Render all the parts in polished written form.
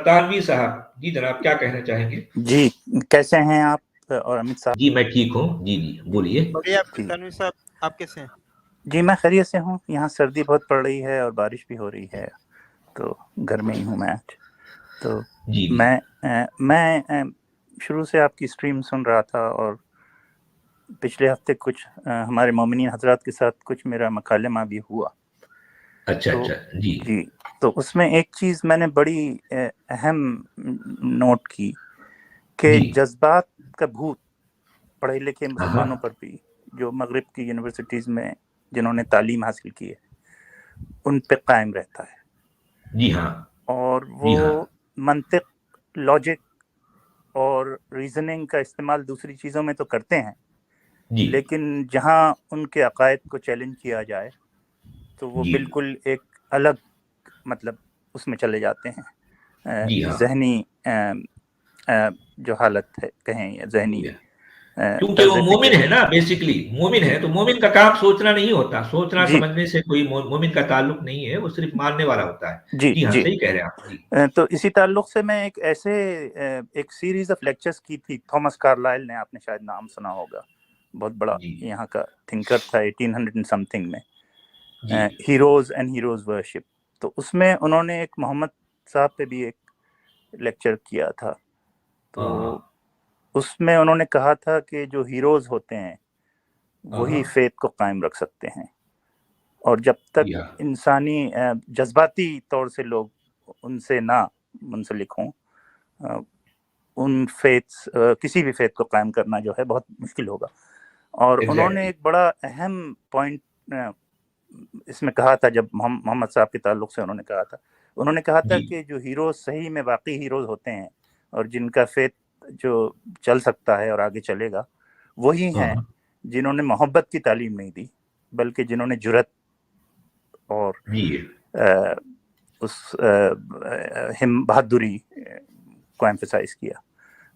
تانوی صاحب، جی جناب کیا کہنا چاہیں گے؟ جی کیسے ہیں آپ اور امت صاحب؟ جی میں ٹھیک ہوں، جی جی بولیے۔ بڑھیا تنویر صاحب، آپ کیسے ہیں؟ جی میں خیریت سے ہوں، یہاں سردی بہت پڑ رہی ہے اور بارش بھی ہو رہی ہے، تو گھر میں ہی ہوں میں آج۔ تو جی جی میں شروع سے آپ کی اسٹریم سن رہا تھا، اور پچھلے ہفتے کچھ ہمارے مومنین حضرات کے ساتھ کچھ میرا مکالمہ بھی ہوا۔ اچھا تو اچھا جی جی تو اس میں ایک چیز میں نے بڑی اہم نوٹ کی کہ جی جذبات کا بھوت پڑھے لکھے ہاں ہاں مسلمانوں پر بھی، جو مغرب کی یونیورسٹیز میں جنہوں نے تعلیم حاصل کی ہے، ان پہ قائم رہتا ہے، جی ہاں اور جی ہاں وہ منطق، لاجک اور ریزننگ کا استعمال دوسری چیزوں میں تو کرتے ہیں، جی لیکن جہاں ان کے عقائد کو چیلنج کیا جائے تو وہ جی بالکل ایک الگ مطلب اس میں چلے جاتے ہیں، جی ہاں ذہنی جو حالت ہے کہیں، یا ذہنی جی ہاں۔ کیونکہ طرز وہ فکر مومن ہے نا، بیسیکلی مومن ہے، تو مومن کا کام سوچنا نہیں ہوتا، سوچنا جی سمجھنے سے کوئی مومن کا تعلق نہیں ہے، وہ صرف ماننے والا ہوتا ہے۔ جی جی ہاں جی صحیح کہہ رہے ہیں آپ۔ جی تو اسی تعلق سے میں ایک سیریز آف لیکچرز کی تھی، تھامس کارلائل نے، آپ نے شاید نام سنا ہوگا، بہت بڑا جی یہاں کا تھنکر تھا 1800 سم تھنگ میں، جی ہیروز اینڈ ہیروز ورشپ۔ تو اس میں انہوں نے ایک محمد صاحب پہ بھی ایک لیکچر کیا تھا، تو ہاں اس میں انہوں نے کہا تھا کہ جو ہیروز ہوتے ہیں وہی ہاں فیتھ کو قائم رکھ سکتے ہیں، اور جب تک جی ہاں انسانی جذباتی طور سے لوگ ان سے نہ منسلک ہوں، ان فیتھس، کسی بھی فیتھ کو قائم کرنا جو ہے بہت مشکل ہوگا۔ اور انہوں نے ایگزیکٹلی ایک بڑا اہم پوائنٹ اس میں کہا تھا، جب محمد صاحب کے تعلق سے انہوں نے کہا تھا جی کہ جو ہیروز صحیح میں واقعی ہیروز ہوتے ہیں، اور جن کا فیتھ جو چل سکتا ہے اور آگے چلے گا، وہی ہاں ہیں جنہوں نے محبت کی تعلیم نہیں دی، بلکہ جنہوں نے جرأت اور جی اس بہادری کو ایمفسائز کیا۔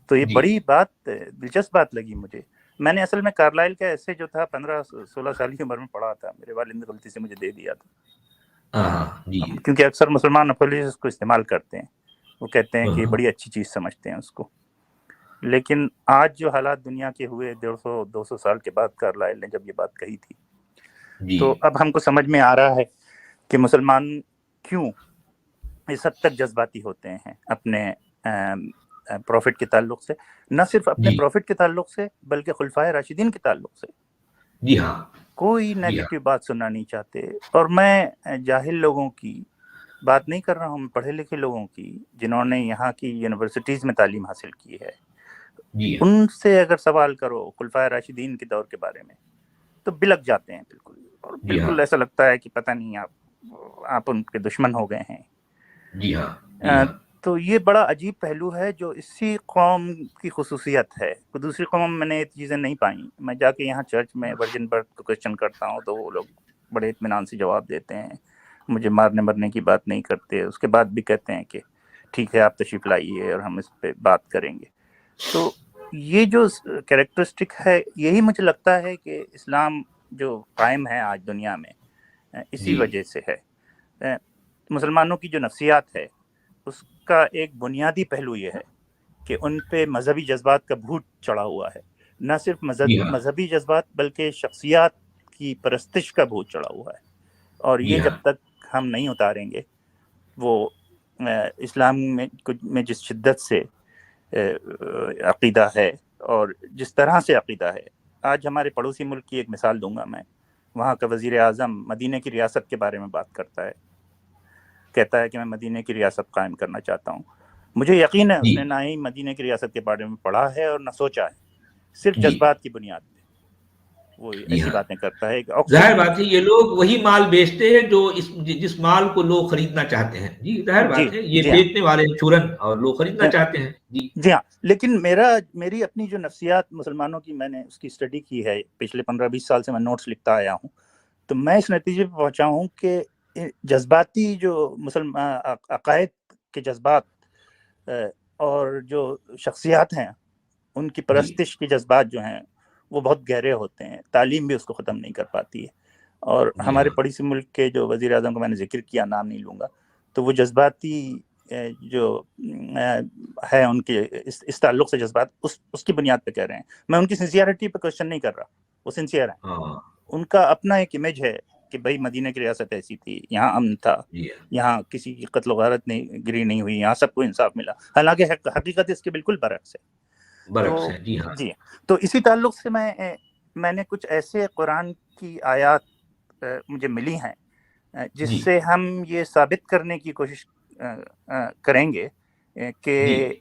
تو یہ جی بڑی بات، دلچسپ بات لگی مجھے۔ میں نے اصل میں کارلائل کا ایسے جو تھا 15-16 سال کی عمر میں پڑھا تھا، میرے والد نے غلطی سے مجھے دے دیا تھا، ہاں جی کیونکہ اکثر مسلمان اپولوجسٹ کو استعمال کرتے ہیں، وہ کہتے ہیں کہ یہ ہاں بڑی اچھی چیز سمجھتے ہیں اس کو۔ لیکن آج جو حالات دنیا کے ہوئے 150-200 سال کے بعد کارلائل نے جب یہ بات کہی تھی، جی تو اب ہم کو سمجھ میں آ رہا ہے کہ مسلمان کیوں اس حد تک جذباتی ہوتے ہیں اپنے پروفٹ کے تعلق سے، نہ صرف اپنے جی پروفٹ کے تعلق سے بلکہ خلفائے راشدین کے تعلق سے جی ہاں کوئی جی ہاں نیگیٹو بات سننا نہیں چاہتے۔ اور میں جاہل لوگوں کی بات نہیں کر رہا ہوں، پڑھے لکھے لوگوں کی، جنہوں نے یہاں کی یونیورسٹیز میں تعلیم حاصل کی ہے، جی ہاں ان سے اگر سوال کرو خلفائے راشدین کے دور کے بارے میں تو بلک جاتے ہیں بالکل، اور جی ہاں بالکل ایسا لگتا ہے کہ پتہ نہیں آپ ان کے دشمن ہو گئے ہیں۔ جی ہاں جی ہاں تو یہ بڑا عجیب پہلو ہے جو اسی قوم کی خصوصیت ہے، کوئی دوسری قوم میں نے یہ چیزیں نہیں پائیں۔ میں جا کے یہاں چرچ میں ورجن برتھ کو کویسچن کرتا ہوں تو وہ لوگ بڑے اطمینان سے جواب دیتے ہیں، مجھے مارنے مرنے کی بات نہیں کرتے، اس کے بعد بھی کہتے ہیں کہ ٹھیک ہے آپ تشریف لائیے اور ہم اس پہ بات کریں گے۔ تو یہ جو کیریکٹرسٹک ہے، یہی مجھے لگتا ہے کہ اسلام جو قائم ہے آج دنیا میں، اسی جی وجہ سے ہے۔ مسلمانوں کی جو نفسیات ہے اس کا ایک بنیادی پہلو یہ ہے کہ ان پہ مذہبی جذبات کا بھوت چڑھا ہوا ہے، نہ صرف جی ہاں مذہبی جذبات بلکہ شخصیات کی پرستش کا بھوت چڑھا ہوا ہے، اور جی یہ ہاں جب تک ہم نہیں اتاریں گے، وہ اسلام میں جس شدت سے عقیدہ ہے اور جس طرح سے عقیدہ ہے، آج ہمارے پڑوسی ملک کی ایک مثال دوں گا میں، وہاں کا وزیر اعظم مدینہ کی ریاست کے بارے میں بات کرتا ہے، کہتا ہے کہ میں مدینہ کی ریاست قائم کرنا چاہتا ہوں۔ مجھے یقین ہے اس جی نے نہ ہی مدینہ کی ریاست کے بارے میں پڑھا ہے اور نہ سوچا ہے، صرف جی جذبات کی بنیاد پہ وہ جی ایسی ہاں باتیں کرتا ہے۔ ظاہر آکسفورڈ بات ہے یہ لوگ وہی مال بیچتے ہیں جو جس مال کو لوگ خریدنا چاہتے ہیں۔ جی ظاہر جی بات ہے یہ جی ہاں بیچنے والے چورن اور لوگ خریدنا چاہتے ہیں۔ جی جی ہاں، لیکن میری اپنی جو نفسیات مسلمانوں کی، میں نے اس کی اسٹڈی کی ہے پچھلے 15-20 سال سے، میں نوٹس لکھتا آیا ہوں، تو میں اس نتیجے پہ پہنچا ہوں کہ جذباتی جو عقائد کے جذبات اور جو شخصیات ہیں ان کی جی پرستش کے جذبات جو ہیں وہ بہت گہرے ہوتے ہیں، تعلیم بھی اس کو ختم نہیں کر پاتی ہے۔ اور جی ہمارے ہاں پڑوسی ملک کے جو وزیر اعظم کو میں نے ذکر کیا، نام نہیں لوں گا، تو وہ جذباتی جو ہے ان کے اس تعلق سے جذبات اس کی بنیاد پہ کہہ رہے ہیں. میں ان کی سنسیئرٹی پہ کوشچن نہیں کر رہا, وہ سنسیئر ہیں, ان کا اپنا ایک امیج ہے کہ بھائی مدینہ کی ریاست ایسی تھی, یہاں امن تھا, یہاں کسی کی قتل و غارت نہیں گری نہیں ہوئی, یہاں سب کو انصاف ملا. حالانکہ حقیقت اس کے بالکل برعکس ہے. جی تو اسی تعلق سے میں نے کچھ ایسے قرآن کی آیات مجھے ملی ہیں جس سے ہم یہ ثابت کرنے کی کوشش کریں گے کہ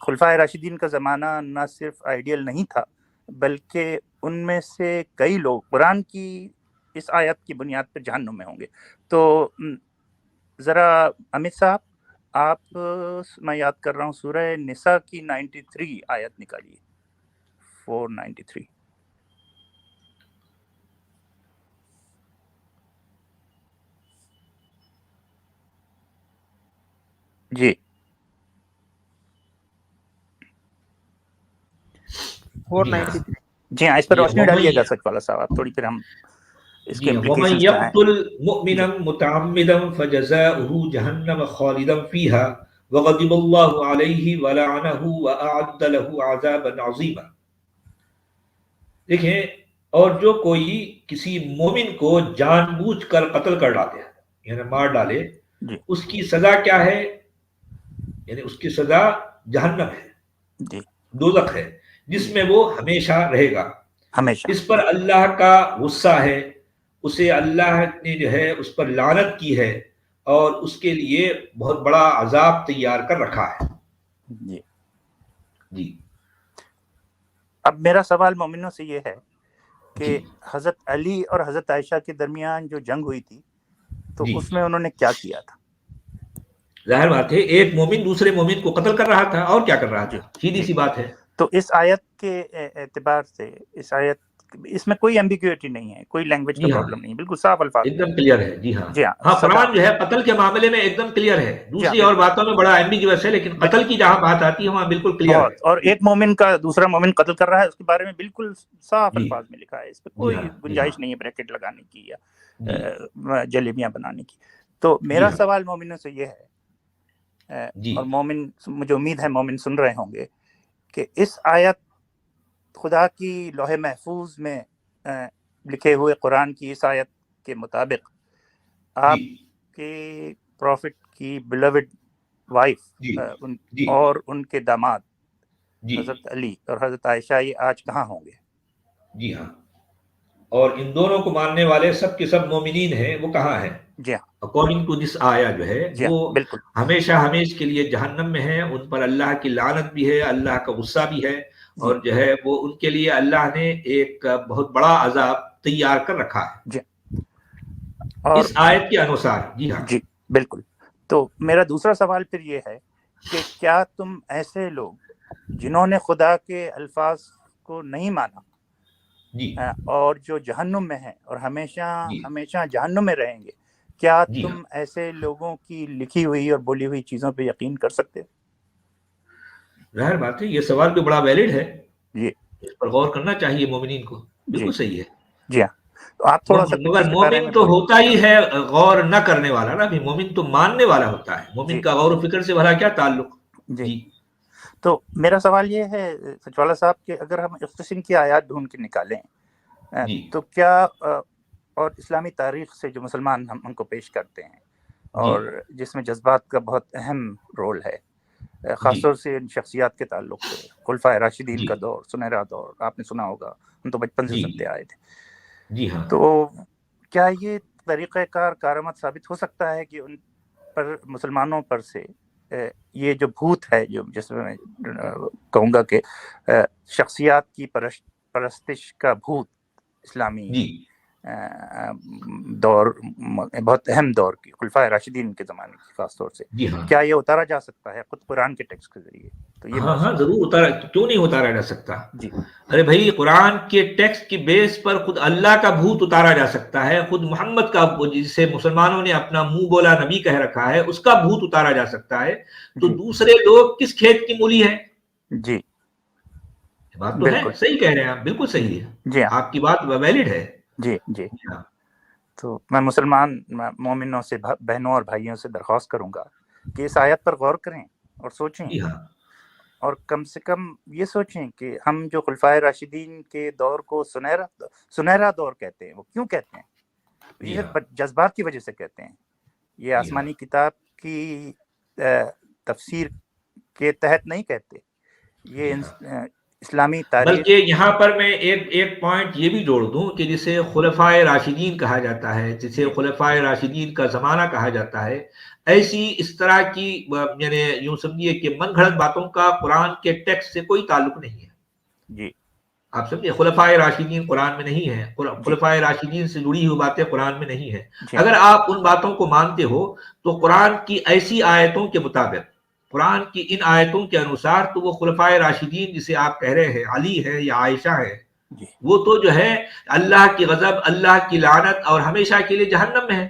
خلفائے راشدین کا زمانہ نہ صرف آئیڈیل نہیں تھا, بلکہ ان میں سے کئی لوگ قرآن کی اس آیت کی بنیاد پر جہنم میں ہوں گے. تو ذرا امت صاحب آپ, میں یاد کر رہا ہوں سورہ نساء کی 93 آیت نکالیے, 493. جی 493. جی ہاں, اس پر روشنی ڈالیے گا سچ والا صاحب آپ تھوڑی, پھر ہم اس کے وَمَن يَقْتُلْ مُؤْمِنًا مُتَعَمِّدًا فَجَزَاؤُهُ جَهَنَّمُ خَالِدًا فِيهَا وَغَضِبَ اللَّهُ عَلَيْهِ وَلَعَنَهُ وَأَعَدَّ لَهُ عَذَابًا عَظِيمًا. دیکھیں, اور جو کوئی کسی مومن کو جان بوجھ کر قتل کر ڈالے, یعنی مار ڈالے, اس کی سزا کیا ہے؟ یعنی اس کی سزا جہنم ہے, دوزخ ہے, جس میں وہ ہمیشہ رہے گا. ہمیشہ اس پر اللہ کا غصہ ہے, اسے اللہ نے جو ہے اس پر لعنت کی ہے, اور اس کے لیے بہت بڑا عذاب تیار کر رکھا ہے. جی اب میرا سوال مومنوں سے یہ ہے کہ حضرت علی اور حضرت عائشہ کے درمیان جو جنگ ہوئی تھی تو اس میں انہوں نے کیا کیا تھا؟ ظاہر بات ہے ایک مومن دوسرے مومن کو قتل کر رہا تھا, اور کیا کر رہا تھا, سیدھی سی بات ہے. تو اس آیت کے اعتبار سے اس میں کوئی ایمبیگوٹی نہیں ہے, کوئی لینگویج کا پرابلم نہیں, بالکل صاف الفاظ ایک دم کلیئر ہے. جی ہاں, جی ہاں قرآن جو ہے قتل کے معاملے میں ایک دم کلیئر ہے. دوسری اور باتوں میں بڑا ایمبیگوس ہے, لیکن قتل کی جہاں بات آتی ہے وہاں بالکل کلیئر ہے. اور ایک مومن کا دوسرا مومن قتل کر رہا ہے, اس کے بارے میں بالکل صاف الفاظ میں لکھا ہے, اس پہ کوئی گنجائش نہیں ہے بریکٹ لگانے کی یا جلیبیاں بنانے کی. تو میرا سوال مومنوں سے یہ ہے, اور مومن, مجھے امید ہے مومن سن رہے ہوں گے, کہ اس آیت خدا کی لوح محفوظ میں لکھے ہوئے قرآن کی اس آیت کے مطابق آپ کے پروفٹ کی بلوڈ وائف اور ان کے داماد حضرت علی اور حضرت عائشہ یہ آج کہاں ہوں گے؟ جی ہاں, اور ان دونوں کو ماننے والے سب کے سب مومنین ہیں, وہ کہاں ہیں؟ جی ہاں, اکارڈنگ ٹو دس آیا جو ہے وہ بالکل ہمیشہ ہمیش کے لیے جہنم میں ہے. ان پر اللہ کی لعنت بھی ہے, اللہ کا غصہ بھی ہے, اور جو ہے وہ ان کے لیے اللہ نے ایک بہت بڑا عذاب تیار کر رکھا ہے. جی, اور اس آیت کے انوسار. جی ہاں, جی بالکل. تو میرا دوسرا سوال پھر یہ ہے کہ کیا تم ایسے لوگ جنہوں نے خدا کے الفاظ کو نہیں مانا اور جو جہنم میں ہیں اور ہمیشہ جہنم میں رہیں گے, کیا تم ایسے لوگوں کی لکھی ہوئی اور بولی ہوئی چیزوں پہ یقین کر سکتے ہو؟ ظاہر بات ہے یہ سوال بھی بڑا ویلڈ ہے, جی اس پر غور کرنا چاہیے مومنین کو. بالکل صحیح ہے. جی ہاں, تو آپ تھوڑا سا مگر مومن تو ہوتا ہی ہے غور نہ کرنے والا نا, مومن تو ماننے والا ہوتا ہے. مومن کا غور و فکر سے بھلا کیا تعلق. جی تو میرا سوال یہ ہے سچوالا صاحب کہ اگر ہم اختصین کی آیات ڈھونڈ کے نکالیں تو کیا, اور اسلامی تاریخ سے جو مسلمان ہم کو پیش کرتے ہیں اور جس میں جذبات کا بہت اہم رول ہے, خاص طور سے ان شخصیات کے تعلق سے, خلفائے راشدین کا دور, سنہرا دور, آپ نے سنا ہوگا, ہم تو بچپن سے سنتے آئے تھے. جی ہاں, تو کیا یہ طریقہ کارآمد ثابت ہو سکتا ہے کہ ان پر, مسلمانوں پر سے یہ جو بھوت ہے, جو جس میں کہوں گا کہ شخصیات کی پرستش کا بھوت اسلامی دور, بہت اہم دور کی خلفائے راشدین کے زمانے کی خاص طور سے, کیا یہ اتارا جا سکتا ہے خود قرآن کے ٹیکسٹ کے ذریعے؟ تو یہ ہاں ضرور اتارا, کیوں نہیں اتارا جا سکتا. جی, ارے بھائی قرآن کے ٹیکسٹ کی بیس پر خود اللہ کا بھوت اتارا جا سکتا ہے, خود محمد کا, جسے مسلمانوں نے اپنا منہ بولا نبی کہہ رکھا ہے, اس کا بھوت اتارا جا سکتا ہے. تو دوسرے لوگ کس کھیت کی مولی ہے؟ جی بات تو ہے, صحیح کہہ رہے ہیں آپ, بالکل صحیح ہے. جی آپ کی بات ویلڈ ہے. جی جی تو میں مسلمان مومنوں سے, بہنوں اور بھائیوں سے درخواست کروں گا کہ اس آیت پر غور کریں اور سوچیں، جی ہاں اور کم سے کم یہ سوچیں کہ ہم جو خلفائے راشدین کے دور کو سنہرا دور کہتے ہیں، وہ کیوں کہتے ہیں؟ جی یہ ہاں جذبات کی وجہ سے کہتے ہیں. یہ جی ہاں آسمانی کتاب کی تفسیر کے تحت نہیں کہتے، جی یہ ہاں. اسلامی تاریخ. بلکہ یہاں پر میں ایک پوائنٹ یہ بھی جوڑ دوں کہ جسے خلفائے راشدین کہا جاتا ہے، جسے خلفائے راشدین کا زمانہ کہا جاتا ہے، ایسی اس طرح کی یعنی یوں سمجھیے کہ من گھڑت باتوں کا قرآن کے ٹیکسٹ سے کوئی تعلق نہیں ہے. جی آپ سمجھے، خلفائے راشدین قرآن میں نہیں ہے، جی خلفائے راشدین سے جڑی ہوئی باتیں قرآن میں نہیں ہے. جی اگر آپ ان باتوں کو مانتے ہو تو قرآن کی ایسی آیتوں کے مطابق، قرآن کی ان آیتوں کے انوسار، تو وہ خلفائے راشدین جسے آپ کہہ رہے ہیں، علی ہے یا عائشہ ہے، جی وہ تو جو ہے اللہ کی غضب، اللہ کی لعنت اور ہمیشہ کے لیے جہنم میں ہے.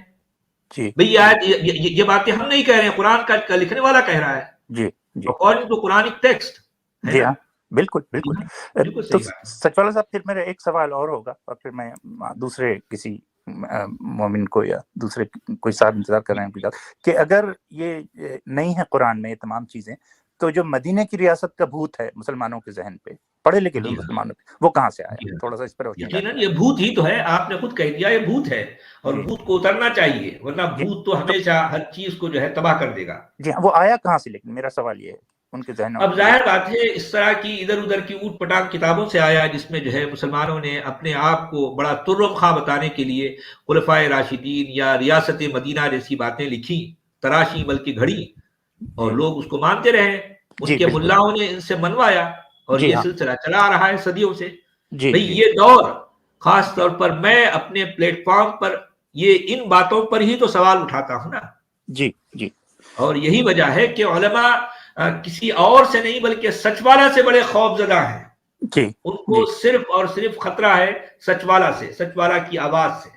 جی بھئی یہ باتیں ہم نہیں کہہ رہے ہیں، قرآن کا لکھنے والا کہہ رہا ہے جی جی اکارڈنگ ٹو قرآنک ٹیکسٹ، ہے جی نا؟ ہاں بالکل جی بالکل. ہاں، بالکل تو صحیح بات ہے. سچ والا صاحب، پھر میرا ایک سوال اور ہوگا، اور پھر میں دوسرے کسی مومن کو یا دوسرے کوئی صاحب انتظار کر رہے ہیں کہ اگر یہ نہیں ہے قرآن میں یہ تمام چیزیں، تو جو مدینہ کی ریاست کا بھوت ہے مسلمانوں کے ذہن پہ، پڑھے لکھے جی ہاں مسلمانوں پہ، وہ کہاں سے آیا؟ جی ہاں، تھوڑا سا اس پر روشنی یقیناً ڈالیں. یہ بھوت ہی تو ہے. آپ نے خود کہہ دیا یہ بھوت ہے، اور جی بھوت کو اترنا چاہیے، ورنہ جی بھوت تو تو ہمیشہ ہر چیز کو جو ہے تباہ کر دے گا. جی ہاں، وہ آیا کہاں سے؟ لیکن میرا سوال یہ ہے ان کے ذہنوں اب ظاہر بات ہے اس طرح کی ادھر ادھر کی اوٹ پٹانگ کتابوں سے آیا، جس میں جو ہے مسلمانوں نے اپنے آپ کو بڑا ترم خواہ بتانے کے لیے خلفائے راشدین یا ریاست مدینہ جیسی باتیں لکھی، تراشی بلکہ گھڑی، اور جی لوگ اس کو مانتے رہے. ان جی کے بالکل. ملاؤں نے ان سے منوایا، اور جی یہ ہاں. سلسلہ چلا آ رہا ہے صدیوں سے. جی بھئی جی یہ دور، خاص طور پر میں اپنے پلیٹ فارم پر یہ ان باتوں پر ہی تو سوال اٹھاتا ہوں نا. جی جی اور یہی وجہ ہے کہ علماء کسی اور سے نہیں بلکہ سچ والا سے بڑے خوف زدہ ہیں. جی ان جی کو صرف اور صرف خطرہ ہے سچ والا سے، سچ والا کی آواز سے.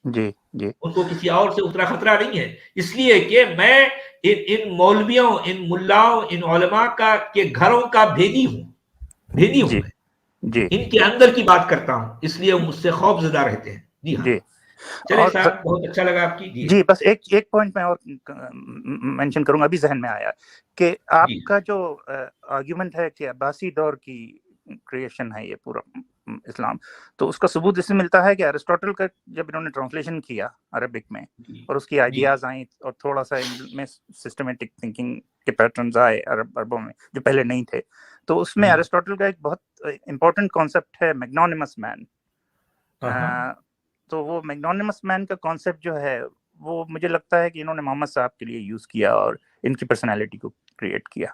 جی جی ان کو کسی اور سے اتنا خطرہ نہیں ہے، اس لیے کہ میں ان مولویوں، ان ملاؤں، ان علماء کا کے گھروں کا بھیدی ہوں جی میں. جی ان کے اندر کی بات کرتا ہوں، اس لیے مجھ سے خوف زدہ رہتے ہیں. جی ہاں. جی. چلے اور صاحب، بہت اچھا لگا آپ کی. جی بس ایک پوائنٹ میں اور مینشن کروں گا، ابھی ذہن میں آیا کہ آپ جی کا جو آرگیومنٹ ہے کہ عباسی دور کی کریشن ہے یہ پورا اسلام، تو اس کا ثبوت اس سے ملتا ہے کہ ارسطوٹل کا جب انہوں نے ٹرانسلیشن کیا عربک میں، جی اور اس کی جی آئیڈیاز آئیں، اور تھوڑا سا ان میں سسٹمیٹک تھنکنگ کے پیٹرنز آئے عربوں میں جو پہلے نہیں تھے، تو اس میں جی ارسطوٹل کا ایک بہت امپورٹنٹ کانسیپٹ ہے میگنانیمس مین. ہاں تو وہ میگنانیمس مین کا کانسیپٹ جو ہے، وہ مجھے لگتا ہے کہ انہوں نے محمد صاحب کے لیے یوز کیا اور ان کی پرسنالٹی کو کریٹ کیا.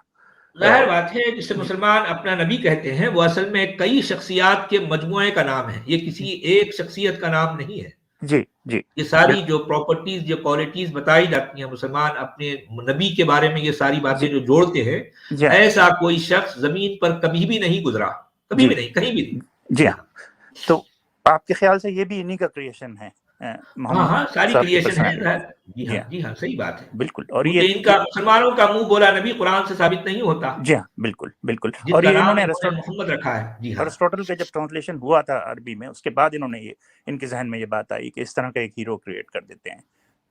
ظاہر بات ہے، جسے جی مسلمان اپنا نبی کہتے ہیں، وہ اصل میں کئی شخصیات کے مجموعے کا نام ہے، یہ کسی ایک شخصیت کا نام نہیں ہے. جی جی یہ ساری بالکل. جو پراپرٹیز، جو کوالٹیز بتائی جاتی ہیں، مسلمان اپنے نبی کے بارے میں یہ ساری باتیں جی جو جوڑتے ہیں، جی ایسا کوئی شخص زمین پر کبھی بھی نہیں گزرا، کبھی جی بھی نہیں، کہیں بھی نہیں. جی جی ہاں. ہاں تو آپ کے خیال سے یہ بھی انہی کا کریشن ہے، ہاں محمد ہاں، ساری صاحب کی کریشن ہے. پرسنالٹی؟ جی جی ہاں ہاں جی ہاں، صحیح بات ہے. بالکل. اور کیونکہ ان کا مسلمانوں کا منہ بولا نبی قرآن سے ثابت نہیں ہوتا، جی ہاں بالکل بالکل. جن اور کا یہ انہوں نام نے انہوں نے محمد رکھا ہے. جی ہاں ارسطوٹل کا جب ٹرانسلیشن ہوا تھا عربی میں، اس کے بعد انہوں نے ان کے ذہن میں یہ بات آئی کہ اس طرح کا ایک ہیرو کریٹ کر دیتے ہیں،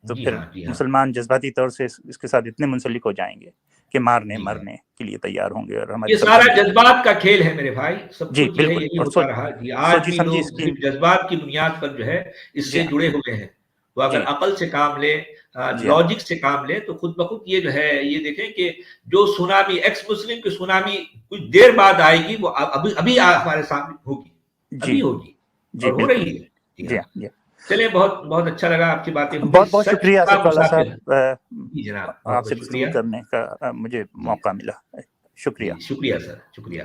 تو جی پھر ہاں جی ہاں مسلمان جذباتی طور سے اس کے ساتھ اتنے منسلک ہو جائیں گے کہ مارنے جی ہاں. مرنے کے لیے تیار ہوں گے. اور ہماری یہ سارا سلطنت. جذبات کا کھیل ہے میرے بھائی، سب جی کچھ یہ ہے، بالکل. یہی اور ہوتا رہا. جی آج سوچی بھی سمجھی لوگ اسکیم. صرف جذبات کی بنیاد پر جو ہے اس جی سے ہاں جڑے ہوئے ہیں. وہ اگر جی عقل سے کام لے، جی ہاں لاجک سے کام لے، تو خود بخود یہ جو ہے، یہ دیکھیں کہ جو سونامی، ایکس مسلم کی سونامی کچھ دیر بعد آئے گی، وہ ابھی ہمارے سامنے ہوگی، جی ابھی ہوگی، جی اور ہو بالکل. رہی ہے. جی جی ہاں. ہاں جی. چلیں، بہت بہت اچھا لگا آپ کی باتیں ہوئی. بہت بہت سچ شکریہ کا سچ والا مسافر. صاحب، جی جناب، بہت آپ سے بہت گفتگو شکریہ. کرنے کا مجھے جی موقع ملا. شکریہ. جی شکریہ سر، شکریہ.